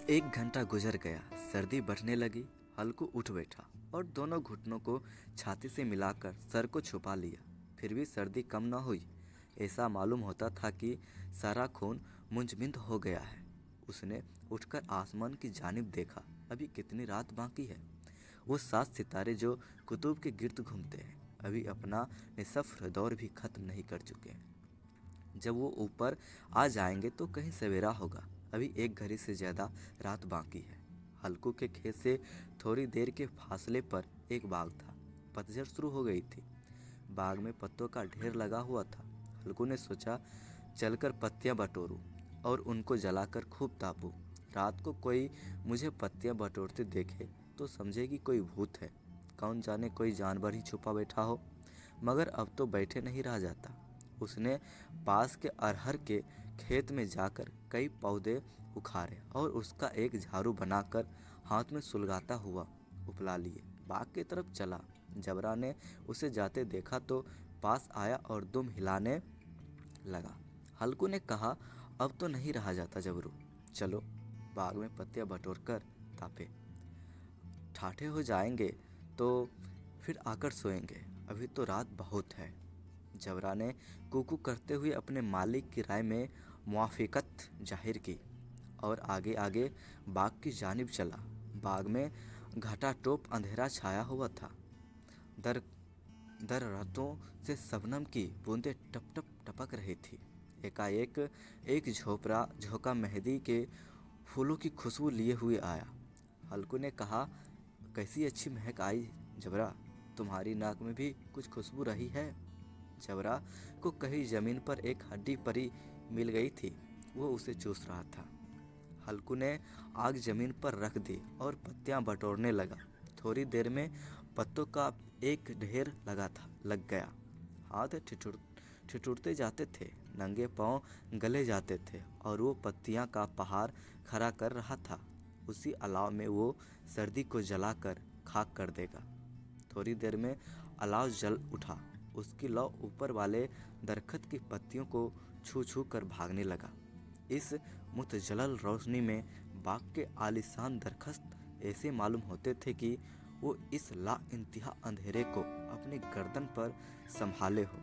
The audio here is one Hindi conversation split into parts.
एक घंटा गुजर गया। सर्दी बढ़ने लगी। हल्कू उठ बैठा और दोनों घुटनों को छाती से मिलाकर सर को छुपा लिया। फिर भी सर्दी कम न हुई। ऐसा मालूम होता था कि सारा खून मुंजमद हो गया है। उसने उठकर आसमान की जानिब देखा। अभी कितनी रात बाकी है। वो 7 सितारे जो कुतुब के गिर्द घूमते हैं अभी अपना निसफ़र दौर भी खत्म नहीं कर चुके हैं। जब वो ऊपर आ जाएंगे तो कहीं सवेरा होगा। अभी 1 घड़ी से ज़्यादा रात बाकी है। हल्कू के खेत से थोड़ी देर के फासले पर एक बाग था। पतझड़ शुरू हो गई थी। बाग में पत्तों का ढेर लगा हुआ था। हल्कू ने सोचा चलकर पत्तियां बटोरूं और उनको जलाकर खूब तापूं। रात को कोई मुझे पत्तियां बटोरते देखे तो समझेगी कोई भूत है। कौन जाने कोई जानवर ही छुपा बैठा हो। मगर अब तो बैठे नहीं रहा जाता। उसने पास के अरहर के खेत में जाकर कई पौधे उखाड़े और उसका एक झाड़ू बनाकर हाथ में सुलगाता हुआ उपला लिए बाग की तरफ चला। जबरा ने उसे जाते देखा तो पास आया और दुम हिलाने लगा। हल्कू ने कहा, अब तो नहीं रहा जाता जबरू, चलो बाग में पत्तियां बटोर कर तापे। ठाठे हो जाएंगे तो फिर आकर सोएंगे। अभी तो रात बहुत है। जबरा ने कुकू करते हुए अपने मालिक की राय में मुआफ़िक़त जाहिर की और आगे आगे बाग की जानिब चला। बाग में घटाटोप अंधेरा छाया हुआ था। दर दरख्तों से शबनम की बूंदें टप टप टपक रही थी। एकाएक एक झोंका मेहंदी के फूलों की खुशबू लिए हुए आया। हल्कू ने कहा, कैसी अच्छी महक आई जबरा, तुम्हारी नाक में भी कुछ खुशबू रही है। जबरा को कहीं ज़मीन पर एक हड्डी परी मिल गई थी। वो उसे चूस रहा था। हल्कू ने आग ज़मीन पर रख दी और पत्तियां बटोरने लगा। थोड़ी देर में पत्तों का एक ढेर लग गया। हाथ ठिठुरते जाते थे, नंगे पांव गले जाते थे और वो पत्तियां का पहाड़ खड़ा कर रहा था। उसी अलाव में वो सर्दी को जलाकर खाक कर देगा। थोड़ी देर में अलाव जल उठा। उसकी लौ ऊपर वाले दरख्त की पत्तियों को छू छू कर भागने लगा। इस मुतजल्लल रोशनी में बाग के आलीशान दरख्त ऐसे मालूम होते थे कि वो इस ला इंतहा अंधेरे को अपनी गर्दन पर संभाले हो।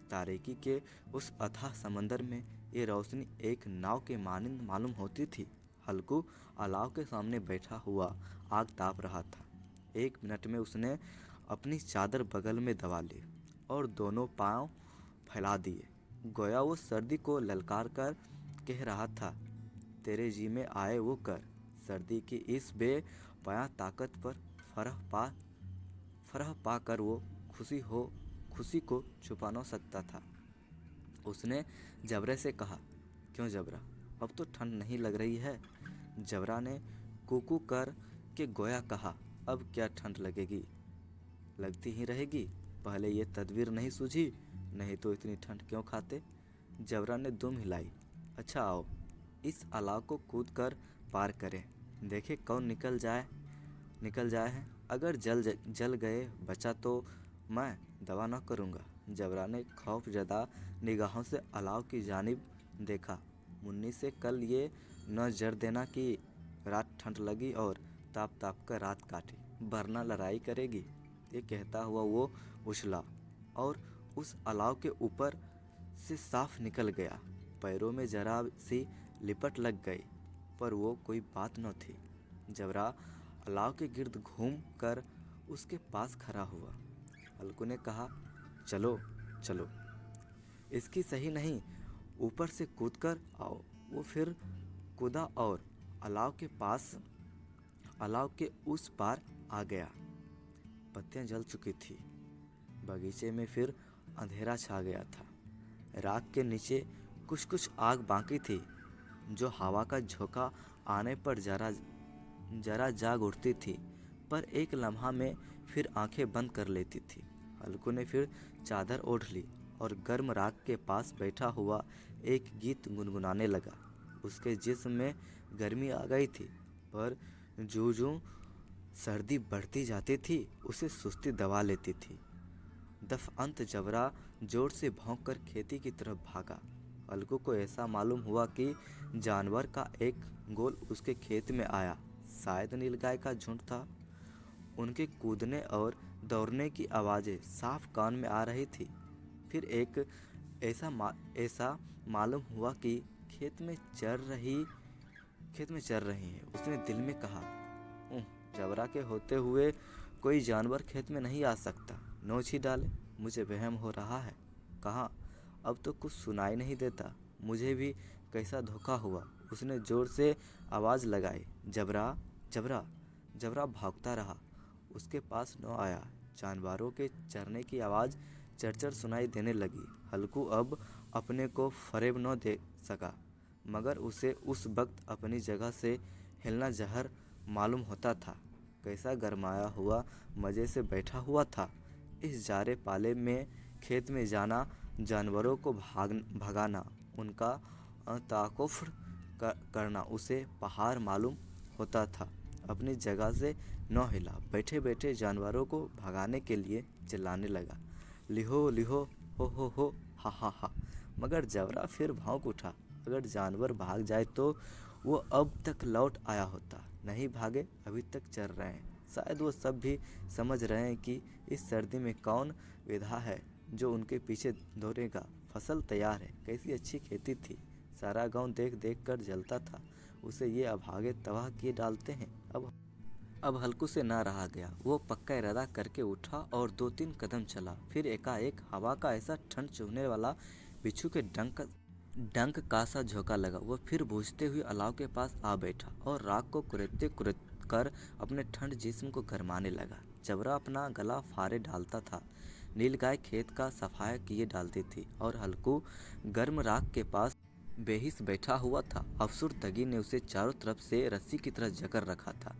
तारीकी के उस अथाह समंदर में ये रोशनी एक नाव के मानिंद मालूम होती थी। हल्कू अलाव के सामने बैठा हुआ आग ताप रहा था। 1 मिनट में उसने अपनी चादर बगल में दबा ली और दोनों पांव फैला दिए। गोया वो सर्दी को ललकार कर कह रहा था, तेरे जी में आए वो कर। सर्दी की इस बेपयां ताकत पर फरह पा कर वो खुशी को छुपा न सकता था। उसने जबरे से कहा, क्यों जबरा, अब तो ठंड नहीं लग रही है। जबरा ने कुकू कर के गोया कहा, अब क्या ठंड लगेगी, लगती ही रहेगी। पहले ये तदबीर नहीं सूझी, नहीं तो इतनी ठंड क्यों खाते। जबरा ने दुम हिलाई। अच्छा आओ, इस अलाव को कूद कर पार करें, देखे कौन निकल जाए है। अगर जल गए बचा तो मैं दवा न करूँगा। जबरा ने खौफजदा निगाहों से अलाव की जानिब देखा। मुन्नी से कल ये न जर देना कि रात ठंड लगी और ताप ताप कर रात काटी, वरना लड़ाई करेगी। ये कहता हुआ वो उछला और उस अलाव के ऊपर से साफ निकल गया। पैरों में जरा सी लिपट लग गई, पर वो कोई बात न थी। जबरा अलाव के गिर्द घूम कर उसके पास खड़ा हुआ। हल्कू ने कहा, चलो चलो, इसकी सही नहीं, ऊपर से कूद कर आओ। वो फिर कूदा और अलाव के उस पार आ गया। पत्तियां जल चुकी थी। बगीचे में फिर अंधेरा छा गया था। राख के नीचे कुछ कुछ आग बाकी थी, जो हवा का झोंका आने पर जरा जाग उठती थी, पर एक लम्हा में फिर आंखें बंद कर लेती थी। हल्कू ने फिर चादर ओढ़ ली और गर्म राख के पास बैठा हुआ एक गीत गुनगुनाने लगा। उसके जिस्म में गर्मी आ गई थी, पर जूं सर्दी बढ़ती जाती थी उसे सुस्ती दबा लेती थी। दफअंत जबरा जोर से भौंक कर खेती की तरफ भागा। हल्कू को ऐसा मालूम हुआ कि जानवर का एक गोल उसके खेत में आया। शायद नीलगाय का झुंड था। उनके कूदने और दौड़ने की आवाज़ें साफ कान में आ रही थी। फिर एक ऐसा मालूम हुआ कि खेत में चर रही हैं। उसने दिल में कहा, जबरा के होते हुए कोई जानवर खेत में नहीं आ सकता। नोच ही डाले, मुझे वहम हो रहा है। कहा, अब तो कुछ सुनाई नहीं देता। मुझे भी कैसा धोखा हुआ। उसने जोर से आवाज़ लगाई, जबरा जबरा। जबरा भागता रहा, उसके पास न आया। जानवरों के चरने की आवाज़ चरचर सुनाई देने लगी। हल्कू अब अपने को फरेब न दे सका, मगर उसे उस वक्त अपनी जगह से हिलना जहर मालूम होता था। कैसा गरमाया हुआ मज़े से बैठा हुआ था। इस जारे पाले में खेत में जाना, जानवरों को भगाना, उनका ताकुफ़ करना उसे पहाड़ मालूम होता था। अपनी जगह से न हिला। बैठे बैठे जानवरों को भगाने के लिए चिल्लाने लगा, लिहो लिहो, हो हा हा हा। मगर जबरा फिर भौंक उठा। अगर जानवर भाग जाए तो वो अब तक लौट आया होता। नहीं भागे, अभी तक चल रहे हैं। शायद वो सब भी समझ रहे हैं कि इस सर्दी में कौन विधा है जो उनके पीछे दौड़ेगा। फसल तैयार है। कैसी अच्छी खेती थी। सारा गांव देख देख कर जलता था। उसे ये अभागे तबाह किए डालते हैं। अब हल्कू से ना रहा गया। वो पक्का इरादा करके उठा और 2-3 कदम चला। फिर एकाएक हवा का ऐसा ठंड चुभने वाला बिच्छू के डंक का सा झोंका लगा। वह फिर बुझते हुए अलाव के पास आ बैठा और राख को कुरेदते कर अपने ठंड जिस्म को गरमाने लगा। जबरा अपना गला फाड़े डालता था। नीलगाय खेत का सफाया किए डालती थी और हल्कू गर्म राख के पास बेहिस बैठा हुआ था। अफसुर्दगी ने उसे चारों तरफ से रस्सी की तरह जकड़ रखा था।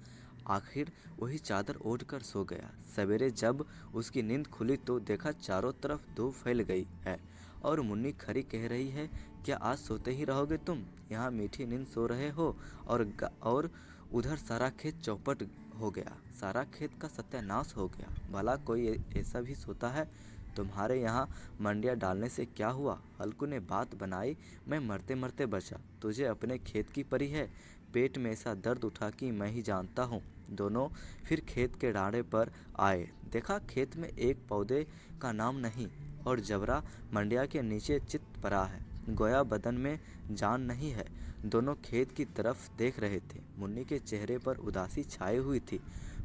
आखिर वही चादर ओढ़ कर सो गया। सवेरे जब उसकी नींद खुली तो देखा चारों तरफ धूप फैल गई है और मुन्नी खरी कह रही है, क्या आज सोते ही रहोगे तुम? यहाँ मीठी नींद सो रहे हो और उधर सारा खेत चौपट हो गया। सारा खेत का सत्यानाश हो गया। भला कोई ऐसा भी सोता है? तुम्हारे यहाँ मंडिया डालने से क्या हुआ? हल्कू ने बात बनाई, मैं मरते मरते बचा। तुझे अपने खेत की परी है। पेट में ऐसा दर्द उठा कि मैं ही जानता हूँ। दोनों फिर खेत के डाँडे पर आए। देखा खेत में एक पौधे का नाम नहीं और जबरा मंडिया के नीचे चित पड़ा है। गोया बदन में जान नहीं है। दोनों खेत की तरफ देख रहे थे। मुन्नी के चेहरे पर उदासी छाई हुई थी,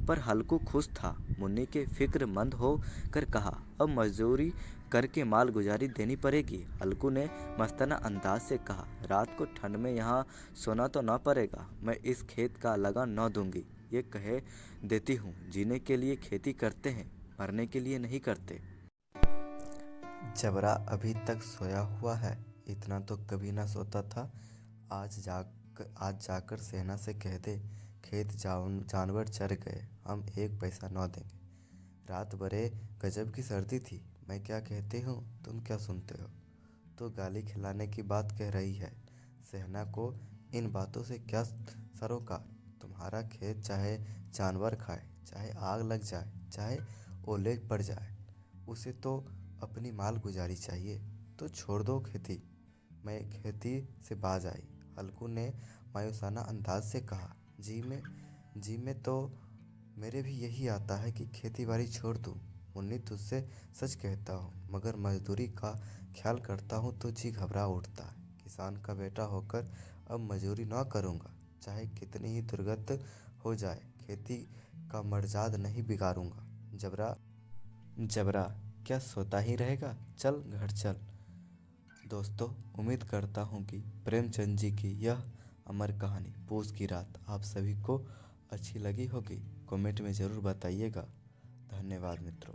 पर हल्कू खुश था। मुन्नी के फिक्रमंद हो कर कहा, अब मजदूरी करके माल गुजारी देनी पड़ेगी। हल्कू ने मस्ताना अंदाज से कहा, रात को ठंड में यहाँ सोना तो न पड़ेगा। मैं इस खेत का लगान न दूंगी। ये कह देती हूँ, जीने के लिए खेती करते हैं, मरने के लिए नहीं करते। जबरा अभी तक सोया हुआ है। इतना तो कभी ना सोता था। आज जाकर सेना से कह दे, खेत जानवर चर गए, हम एक पैसा न देंगे। रात बड़े गजब की सर्दी थी। मैं क्या कहती हूँ, तुम क्या सुनते हो? तो गाली खिलाने की बात कह रही है। सेना को इन बातों से क्या सरोकार? तुम्हारा खेत चाहे जानवर खाए, चाहे आग लग जाए, चाहे ओले पड़ जाए, उसे तो अपनी माल गुजारी चाहिए। तो छोड़ दो खेती। मैं खेती से बाज आई। हल्कू ने मायूसाना अंदाज से कहा, जी में तो मेरे भी यही आता है कि खेती बाड़ी छोड़ दूँ। मुन्नी, तुझसे सच कहता हूँ, मगर मजदूरी का ख्याल करता हूँ तो जी घबरा उठता है। किसान का बेटा होकर अब मजदूरी ना करूँगा, चाहे कितनी ही दुर्गत हो जाए। खेती का मर्जाद नहीं बिगाड़ूंगा। जबरा क्या सोता ही रहेगा? चल घर चल। दोस्तों, उम्मीद करता हूँ कि प्रेमचंद जी की यह अमर कहानी पूस की रात आप सभी को अच्छी लगी होगी। कमेंट में ज़रूर बताइएगा। धन्यवाद मित्रों।